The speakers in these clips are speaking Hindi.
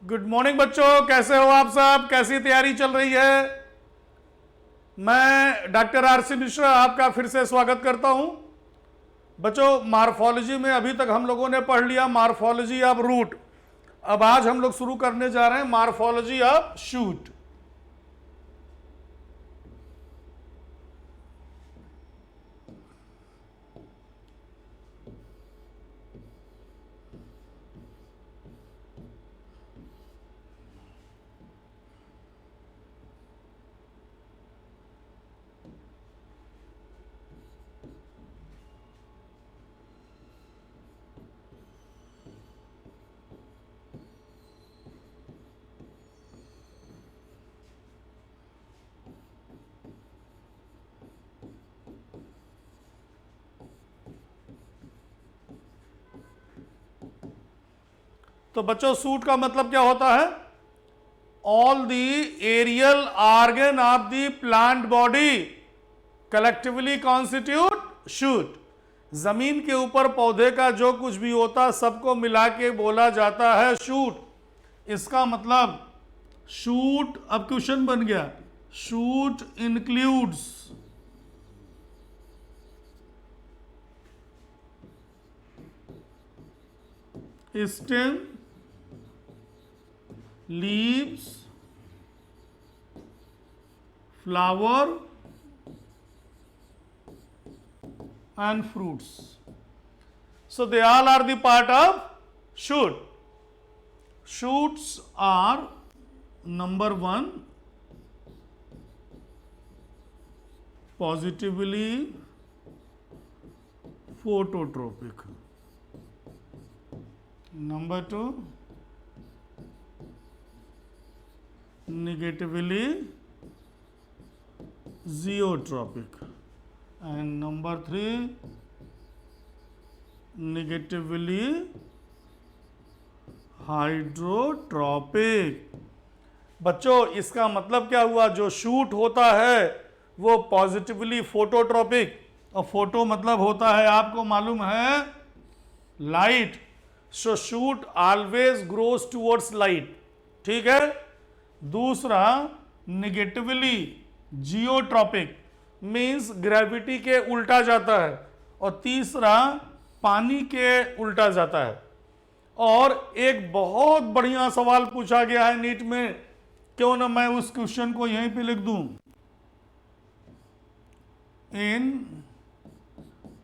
गुड मॉर्निंग बच्चों, कैसे हो आप सब? कैसी तैयारी चल रही है? मैं डॉक्टर आर.सी. मिश्रा आपका फिर से स्वागत करता हूं। बच्चों, मार्फोलॉजी में अभी तक हम लोगों ने पढ़ लिया मार्फोलॉजी ऑफ रूट। अब आज हम लोग शुरू करने जा रहे हैं मार्फोलॉजी ऑफ शूट। तो बच्चों, सूट का मतलब क्या होता है? All the aerial organ of the plant body collectively constitute shoot. जमीन के ऊपर पौधे का जो कुछ भी होता है सबको मिला के बोला जाता है शूट। इसका मतलब शूट, अब क्वेश्चन बन गया, shoot includes stem, leaves, flower and fruits. So they all are the part of shoot. Shoots are number one, positively phototropic. Number two, negatively zeotropic, and number three, negatively hydrotropic. बच्चों, इसका मतलब क्या हुआ? जो शूट होता है वो पॉजिटिवली फोटोट्रॉपिक, और फोटो मतलब होता है, आपको मालूम है, लाइट। सो shoot always grows towards light, ठीक है। दूसरा, निगेटिवली जियोट्रॉपिक, मीन्स ग्रेविटी के उल्टा जाता है। और तीसरा, पानी के उल्टा जाता है। और एक बहुत बढ़िया सवाल पूछा गया है नीट में, क्यों ना मैं उस क्वेश्चन को यहीं पे लिख दूं। इन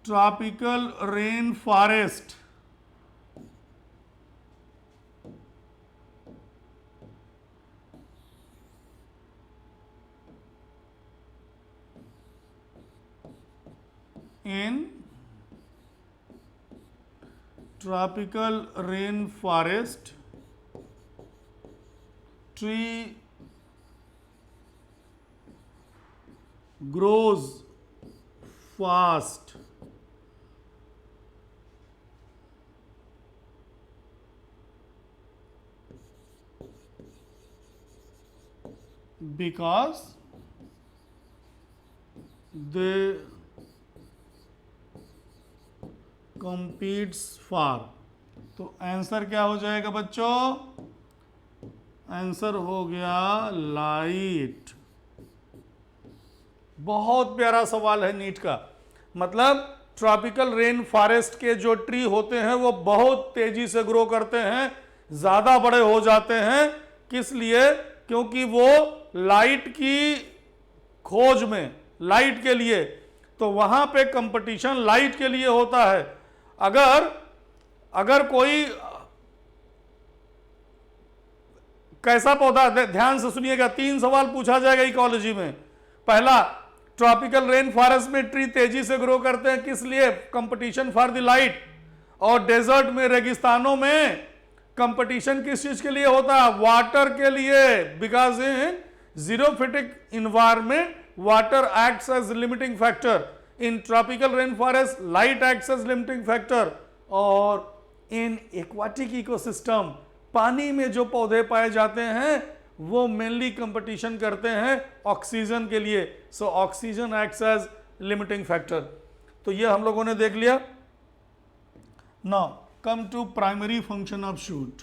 tropical rain forest in tropical rainforest, tree grows fast because they competes for। तो आंसर क्या हो जाएगा बच्चों? आंसर हो गया लाइट। बहुत प्यारा सवाल है नीट का। मतलब ट्रॉपिकल रेन फॉरेस्ट के जो ट्री होते हैं वो बहुत तेजी से ग्रो करते हैं, ज्यादा बड़े हो जाते हैं। किस लिए? क्योंकि वो लाइट की खोज में, लाइट के लिए, तो वहां पे कंपटीशन लाइट के लिए होता है। अगर कोई कैसा पौधा, ध्यान से सुनिएगा, 3 सवाल पूछा जाएगा इकोलॉजी में। पहला, ट्रॉपिकल रेन फॉरेस्ट में ट्री तेजी से ग्रो करते हैं, किस लिए? Competition for the light. और डेजर्ट में, रेगिस्तानों में कंपटीशन किस चीज के लिए होता है? वाटर के लिए। Because in xerophytic environment water acts as limiting factor. In tropical rain forest light acts as limiting factor. और इन एक्वाटिक इकोसिस्टम, पानी में जो पौधे पाए जाते हैं वो मेनली कंपटीशन करते हैं ऑक्सीजन के लिए। So oxygen acts as limiting factor. तो ये हम लोगों ने देख लिया। Now come to primary function of shoot.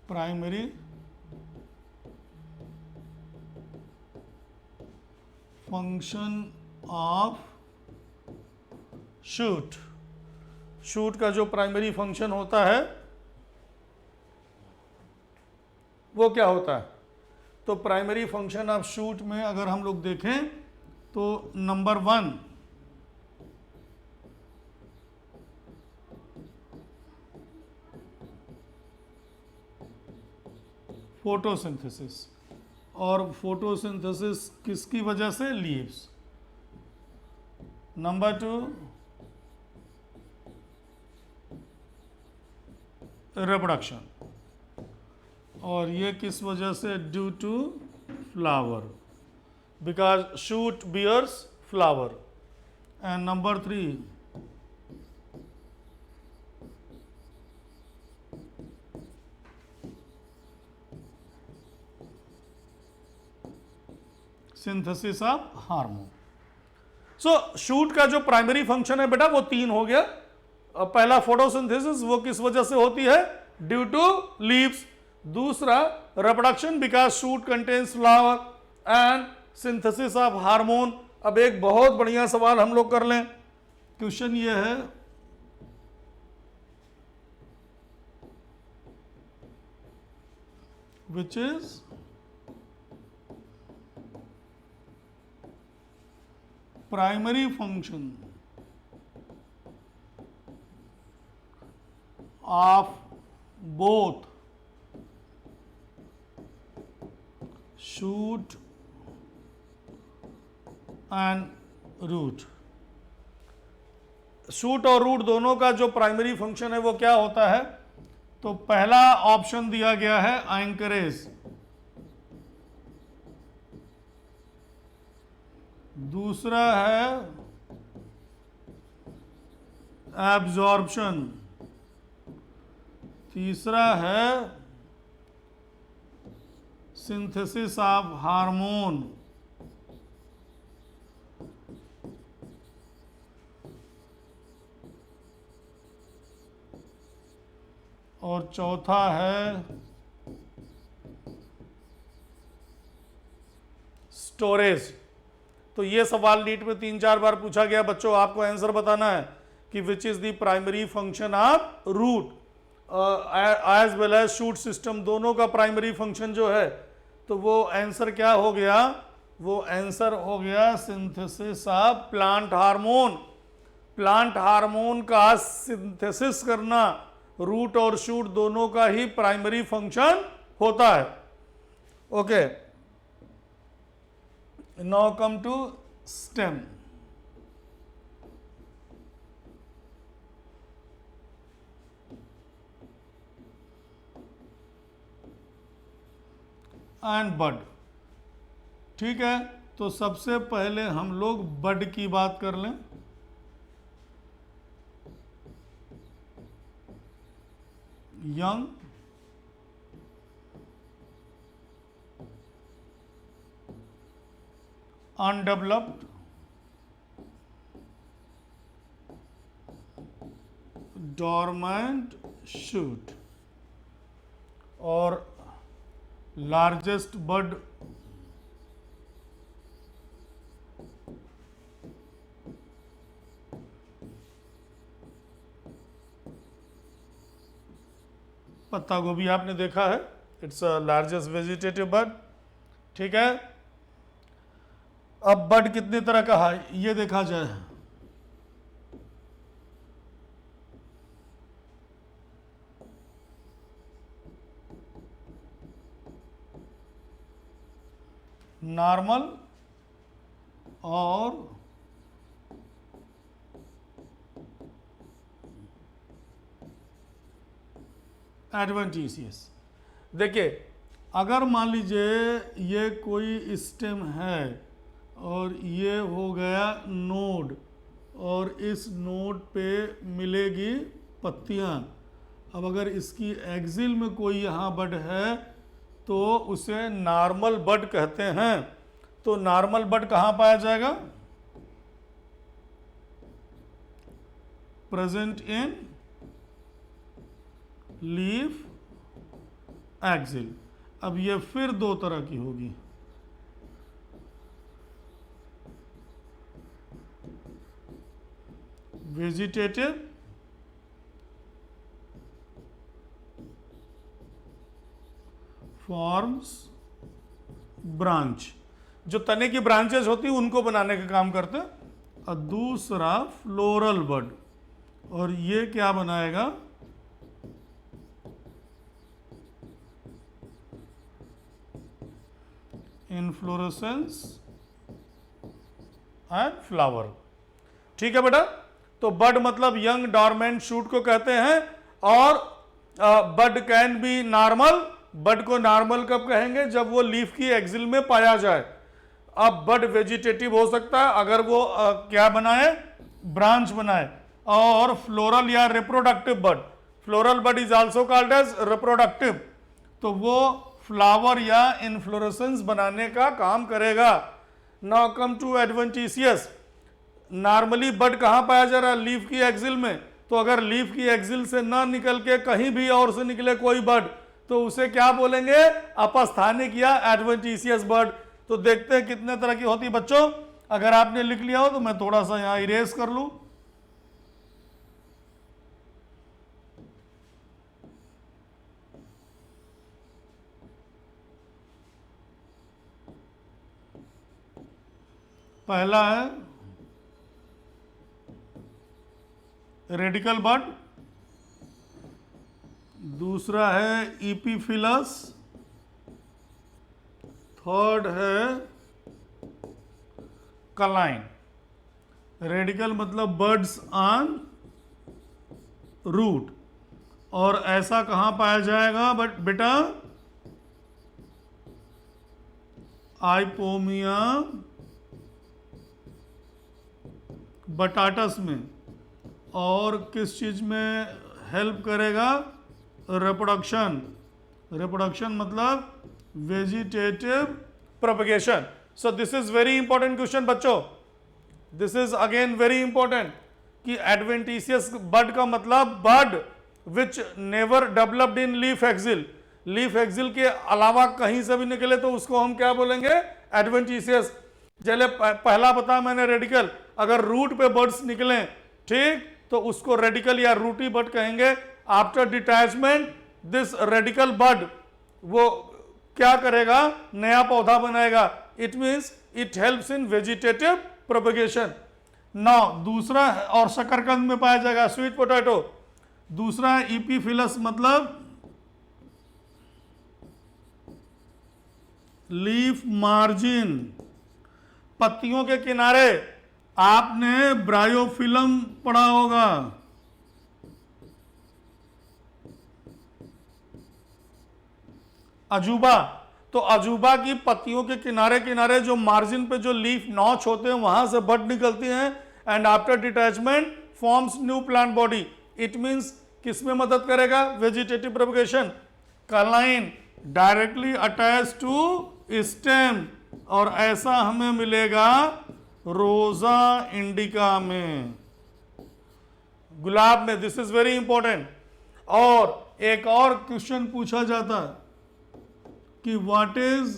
Primary function of shoot. Shoot का जो प्राइमरी फंक्शन होता है वो क्या होता है? तो प्राइमरी फंक्शन ऑफ शूट में अगर हम लोग देखें तो नंबर 1 फोटोसिंथेसिस, और फोटोसिंथेसिस किसकी वजह से? लीव्स। नंबर 2 रिप्रोडक्शन, और ये किस वजह से? Due to flower, because shoot bears flower. And number 3 synthesis of hormone. सो शूट का जो प्राइमरी फंक्शन है बेटा वो 3 हो गया। पहला फोटोसिंथेसिस, वो किस वजह से होती है? Due to leaves. दूसरा reproduction, because shoot contains flower. And synthesis of hormone. अब एक बहुत बढ़िया सवाल हम लोग कर लें। क्वेश्चन ये है, which is primary function of both shoot and root. Shoot और रूट दोनों का जो प्राइमरी फंक्शन है वो क्या होता है? तो पहला ऑप्शन दिया गया है एंकरेज, दूसरा है एब्जॉर्प्शन, तीसरा है सिंथेसिस ऑफ हार्मोन, और चौथा है स्टोरेज। तो ये सवाल नीट में 3-4 बार पूछा गया बच्चों, आपको आंसर बताना है कि which is the primary function of root as well as shoot system, दोनों का प्राइमरी फंक्शन जो है, तो वो आंसर क्या हो गया? वो आंसर हो गया synthesis of plant hormone. Plant hormone का सिंथेसिस करना रूट और शूट दोनों का ही प्राइमरी फंक्शन होता है। Okay, now come to stem. And bud. ठीक है, तो सबसे पहले हम लोग बड की बात कर लें। यंग अनडेवलप्ड डोरमेंट शूट और लार्जेस्ट बड पत्ता गोभी आपने देखा है, इट्स अ लार्जेस्ट वेजिटेटिव बड। ठीक है, अब बड कितने तरह का है ये देखा जाए। नॉर्मल और एडवेंटिशियस। देखिए, अगर मान लीजिए ये कोई स्टेम है और ये हो गया नोड, और इस नोड पे मिलेगी पत्तियां। अब अगर इसकी एक्सिल में कोई यहाँ बड है तो उसे नॉर्मल बड कहते हैं। तो नॉर्मल बड कहाँ पाया जाएगा? Present in leaf axil. अब ये फिर दो तरह की होगी, वेजिटेटिव फॉर्म्स ब्रांच, जो तने की ब्रांचेस होती हैं उनको बनाने का काम करते हैं, और दूसरा फ्लोरल बड, और ये क्या बनाएगा, इनफ्लोरेसेंस एंड फ्लावर। ठीक है बेटा, तो बड मतलब यंग डॉर्मेंट शूट को कहते हैं, और बड कैन बी नॉर्मल, बड को नॉर्मल कब कहेंगे, जब वो लीफ की एक्सिल में पाया जाए। अब बड वेजिटेटिव हो सकता है अगर वो क्या बनाए, ब्रांच बनाए, और फ्लोरल या reproductive bud, floral bud is also called as reproductive, तो वो फ्लावर या इन्फ्लोरेसेंस बनाने का काम करेगा। Now come to adventitious. Normally bud कहाँ पाया जा रहा है, लीफ की एक्सिल में, तो अगर लीफ की एक्सिल से ना निकल के कहीं भी और से निकले कोई बड, तो उसे क्या बोलेंगे, अपस्थानिक या एडवेंटिशियस बड। तो देखते हैं कितने तरह की होती है बच्चों। अगर आपने लिख लिया हो तो मैं थोड़ा सा यहां इरेज कर लूं। पहला है रेडिकल बड, दूसरा है इपीफिलस, थर्ड है कलाइन। रेडिकल मतलब बर्ड्स ऑन रूट, और ऐसा कहां पाया जाएगा बट बेटा, आइपोमिया बटाटस में। और किस चीज में हेल्प करेगा, रिप्रोडक्शन, रिप्रोडक्शन मतलब vegetative propagation. So this is very important question बच्चों, this is again very important कि एडवेंटिशियस बड का मतलब bud which never developed in leaf axil, leaf axil के अलावा कहीं से भी निकले तो उसको हम क्या बोलेंगे, एडवेंटिशियस। चले पहला बताया मैंने रेडिकल, अगर रूट पे बर्ड्स निकलें ठीक तो उसको रेडिकल या रूटी बड कहेंगे। आफ्टर डिटैचमेंट दिस रेडिकल बड वो क्या करेगा, नया पौधा बनाएगा। It means it helps in vegetative propagation. Now दूसरा, और शकरकंद में पाया जाएगा स्वीट पोटैटो। दूसरा इपीफिलस मतलब लीफ मार्जिन, पत्तियों के किनारे। आपने ब्रायोफिलम पढ़ा होगा, अजूबा, तो अजूबा की पत्तियों के किनारे किनारे जो मार्जिन पे जो लीफ नॉच होते हैं वहां से बड निकलती हैं, and after detachment forms new plant body. It means किस में मदद करेगा, वेजिटेटिव प्रोपगेशन। कलाइन डायरेक्टली अटैच टू स्टेम, और ऐसा हमें मिलेगा रोजा इंडिका में, गुलाब में। This is very important. और एक और क्वेश्चन पूछा जाता कि व्हाट इज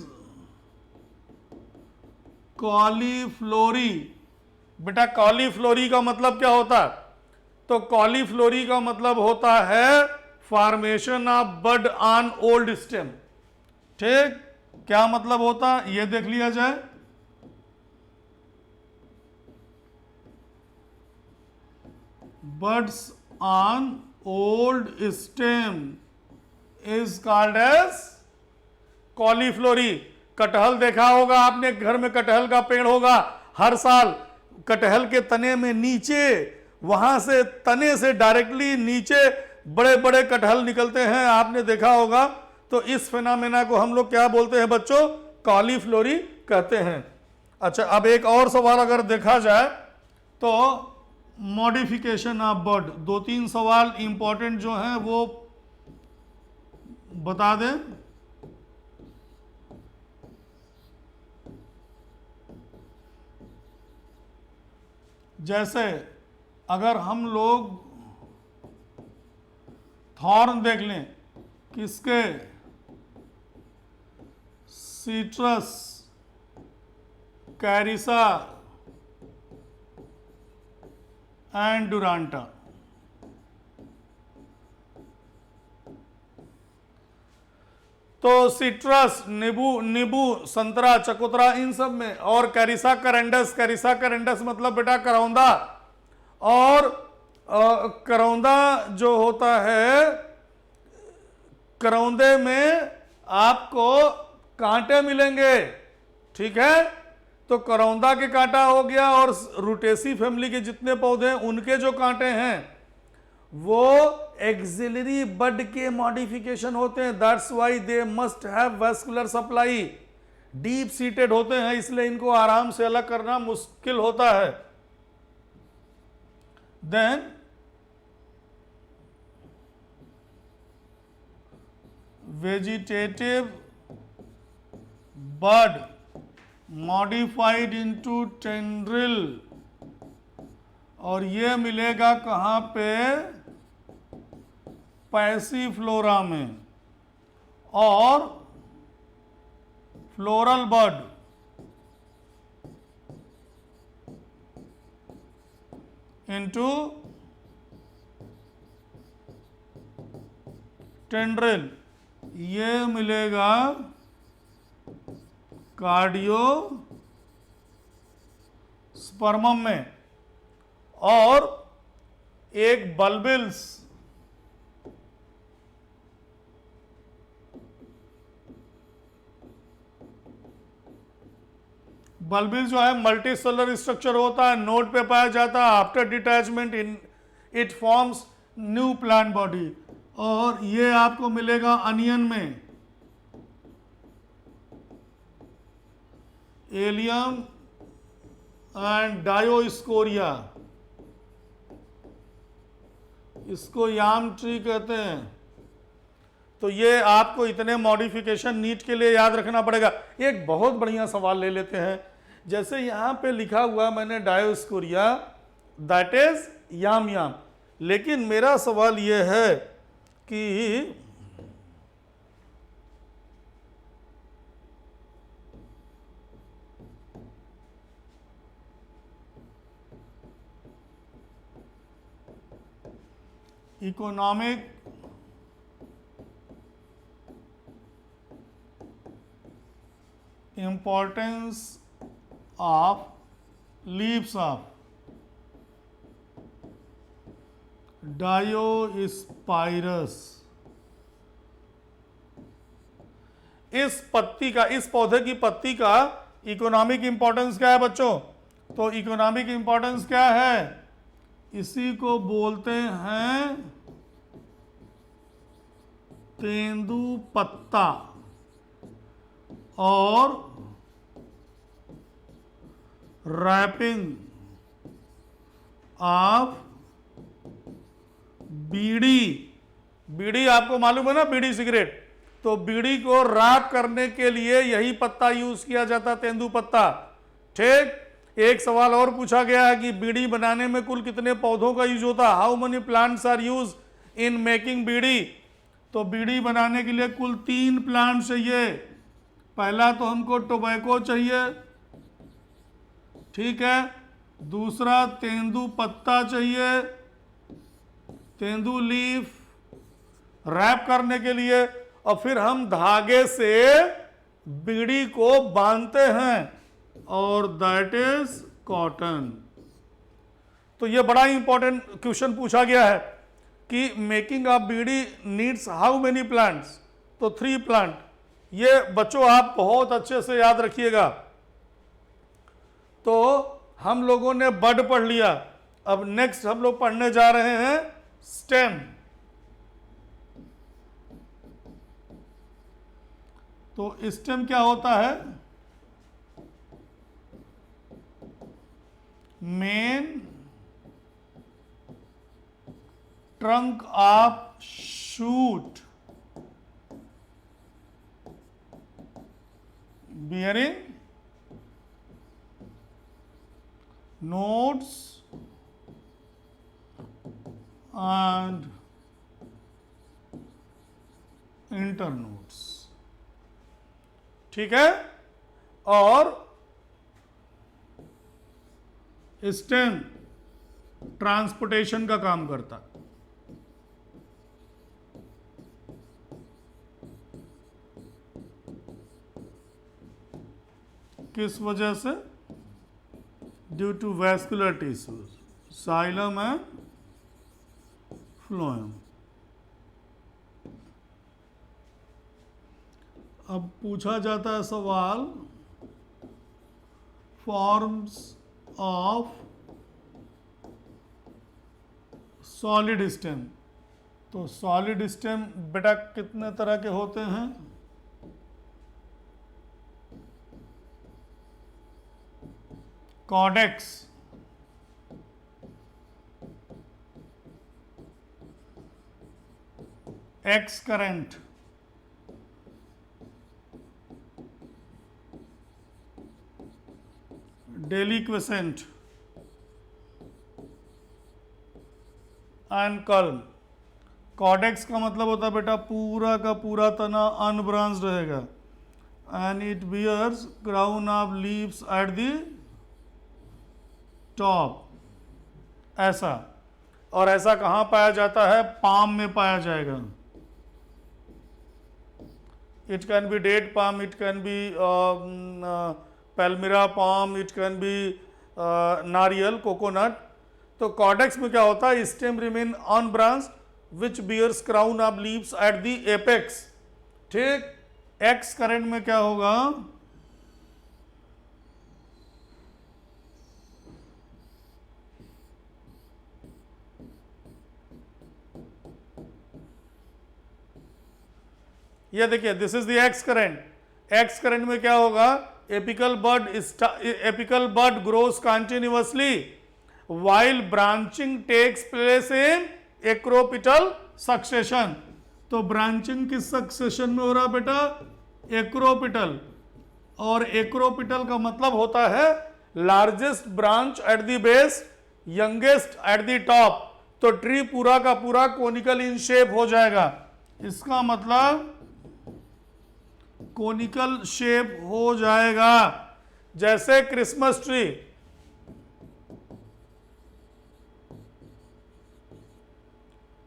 कॉलीफ्लोरी। बेटा कॉलीफ्लोरी का मतलब क्या होता है, तो कॉलीफ्लोरी का मतलब होता है formation of bud on old stem. ठीक, क्या मतलब होता है ये देख लिया जाए। buds on old stem is called as कॉलीफ्लोरी। कटहल देखा होगा आपने, घर में कटहल का पेड़ होगा, हर साल कटहल के तने में नीचे, वहां से तने से डायरेक्टली नीचे बड़े बड़े कटहल निकलते हैं, आपने देखा होगा। तो इस फिनोमेना को हम लोग क्या बोलते हैं बच्चों, कॉलीफ्लोरी कहते हैं। अच्छा, अब एक और सवाल अगर देखा जाए तो मॉडिफिकेशन ऑफ बर्ड, दो तीन सवाल इंपॉर्टेंट जो हैं वो बता दें। जैसे अगर हम लोग थॉर्न देख लें, किसके, सिट्रस, कैरिसा एंड डुरांटा। तो सिट्रस, नींबू, संतरा, चकोतरा, इन सब में, और कैरिसा करंडस, कैरिसा करंडस मतलब बेटा करौंदा, और करौंदा जो होता है, करौंदे में आपको कांटे मिलेंगे, ठीक है। तो करौंदा के कांटा हो गया, और रूटेसी फैमिली के जितने पौधे हैं उनके जो कांटे हैं वो एक्सिलरी बड के मॉडिफिकेशन होते हैं। That's why they must have vascular supply, deep seated होते हैं, इसलिए इनको आराम से अलग करना मुश्किल होता है। देन वेजिटेटिव बड मॉडिफाइड इनटू टेंड्रिल, और ये मिलेगा कहां पे? पैसीफ्लोरा में। और फ्लोरल बड इनटू टेंड्रिल, ये मिलेगा कार्डियो स्पर्मम में। और एक बल्बिल्स, बल्बिल जो है मल्टीसेलुलर स्ट्रक्चर होता है, नोड पे पाया जाता है। After detachment it forms new plant body, और ये आपको मिलेगा अनियन में, एलियम एंड डायोस्कोरिया, इसको याम ट्री कहते हैं। तो ये आपको इतने मॉडिफिकेशन नीट के लिए याद रखना पड़ेगा। एक बहुत बढ़िया सवाल ले लेते हैं, जैसे यहां पे लिखा हुआ मैंने डायोस्कोरिया, दैट इज याम याम, लेकिन मेरा सवाल ये है कि economic importance of leaves of Diospyros, इस पत्ती का, इस पौधे की पत्ती का इकोनॉमिक इंपॉर्टेंस क्या है बच्चों? तो इकोनॉमिक इंपॉर्टेंस क्या है? इसी को बोलते हैं तेंदू पत्ता और रैपिंग ऑफ बीड़ी। बीड़ी आपको मालूम है ना, बीड़ी सिगरेट, तो बीड़ी को रैप करने के लिए यही पत्ता यूज किया जाता, तेंदू पत्ता। ठीक। एक सवाल और पूछा गया है कि बीड़ी बनाने में कुल कितने पौधों का यूज होता है? How many plants are use in making bidi? तो बीड़ी बनाने के लिए कुल 3 प्लांट चाहिए। पहला तो हमको टोबैको चाहिए, ठीक है। दूसरा तेंदू पत्ता चाहिए, तेंदू लीफ रैप करने के लिए, और फिर हम धागे से बीड़ी को बांधते हैं, और दैट इज कॉटन। तो ये बड़ा इंपॉर्टेंट क्वेश्चन पूछा गया है कि making of bidi needs how many plants? तो 3 प्लांट। ये बच्चों आप बहुत अच्छे से याद रखिएगा। तो हम लोगों ने बड पढ़ लिया, अब नेक्स्ट हम लोग पढ़ने जा रहे हैं स्टेम। तो स्टेम क्या होता है? Main trunk of shoot bearing nodes and internodes। ठीक है, और स्टेम ट्रांसपोर्टेशन का काम करता है। किस वजह से? Due to vascular tissues, xylem and phloem. अब पूछा जाता है सवाल, फॉर्म्स ऑफ सॉलिड स्टेम। तो सॉलिड स्टेम बेटा कितने तरह के होते हैं? Caudex, excurrent, deliquescent and culm. Caudex का मतलब होता है बेटा पूरा का पूरा तना अनब्रांच्ड रहेगा, and it bears crown of leaves at the top, ऐसा। और ऐसा कहाँ पाया जाता है? पाम में पाया जाएगा। It can be date palm, it can be palmyra palm, it can be नारियल, कोकोनट। तो कॉडेक्स में क्या होता है? Stem remain unbranched which bears crown of leaves at the apex. ठीक। एक्स करंट में क्या होगा? ये देखिए, this is the excurrent. Excurrent में क्या होगा? Apical bud grows continuously while branching takes place in acropetal succession. तो ब्रांचिंग किस सक्सेशन में हो रहा है बेटा? एक्रोपिटल। और एक्रोपिटल का मतलब होता है largest branch at the base, youngest eight the top. तो ट्री पूरा का पूरा कोनिकल इन शेप हो जाएगा। इसका मतलब कोनिकल शेप हो जाएगा, जैसे क्रिसमस ट्री।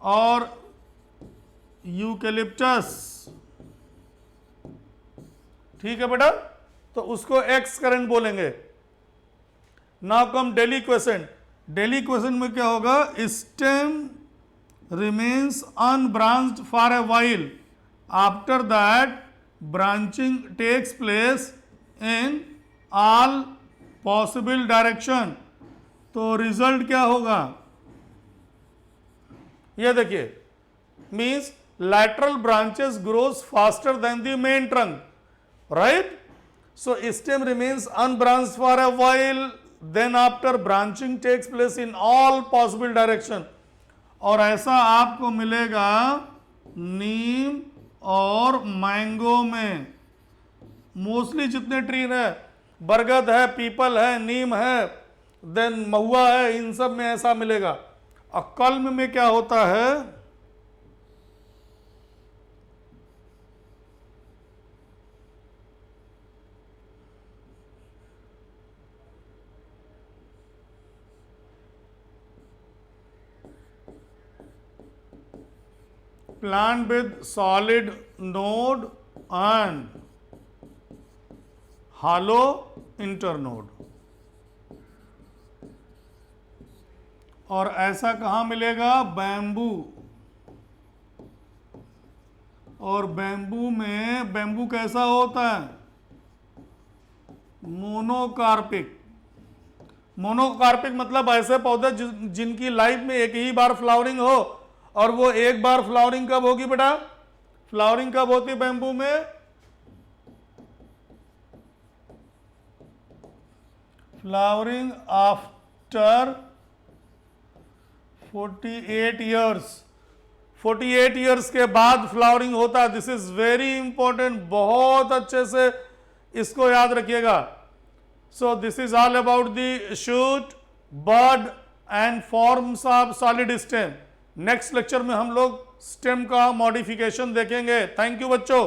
और यूकेलिप्टस। ठीक है बेटा, तो उसको एक्स करंट बोलेंगे। Now come deliquescent. डेलिक्वेसेंट में क्या होगा? Stem remains unbranched for a while, after that branching takes place in all possible direction. तो रिजल्ट क्या होगा? ये देखिए, means lateral branches grows faster than the main trunk, right? So stem remains unbranched for a while, then after branching takes place in all possible direction. और ऐसा आपको मिलेगा नीम और मैंगो में। मोस्टली जितने ट्री है, बरगद है, पीपल है, नीम है, देन महुआ है, इन सब में ऐसा मिलेगा। और कल्म में क्या होता है? plant with solid node and hollow internode। और ऐसा कहाँ मिलेगा? बैम्बू। और बैम्बू में, बैम्बू कैसा होता है? मोनोकार्पिक। मोनोकार्पिक मतलब ऐसे पौधे जिनकी लाइफ में एक ही बार फ्लावरिंग हो। और वो एक बार फ्लावरिंग कब होगी बेटा? फ्लावरिंग कब होती है बैम्बू में? Flowering after 48 years. 48 ईयर्स के बाद फ्लावरिंग होता है। दिस इज वेरी इंपॉर्टेंट, बहुत अच्छे से इसको याद रखिएगा। So this is all about the shoot, bud and forms of solid stem. Next lecture में हम लोग स्टेम का मॉडिफिकेशन देखेंगे। थैंक यू बच्चों।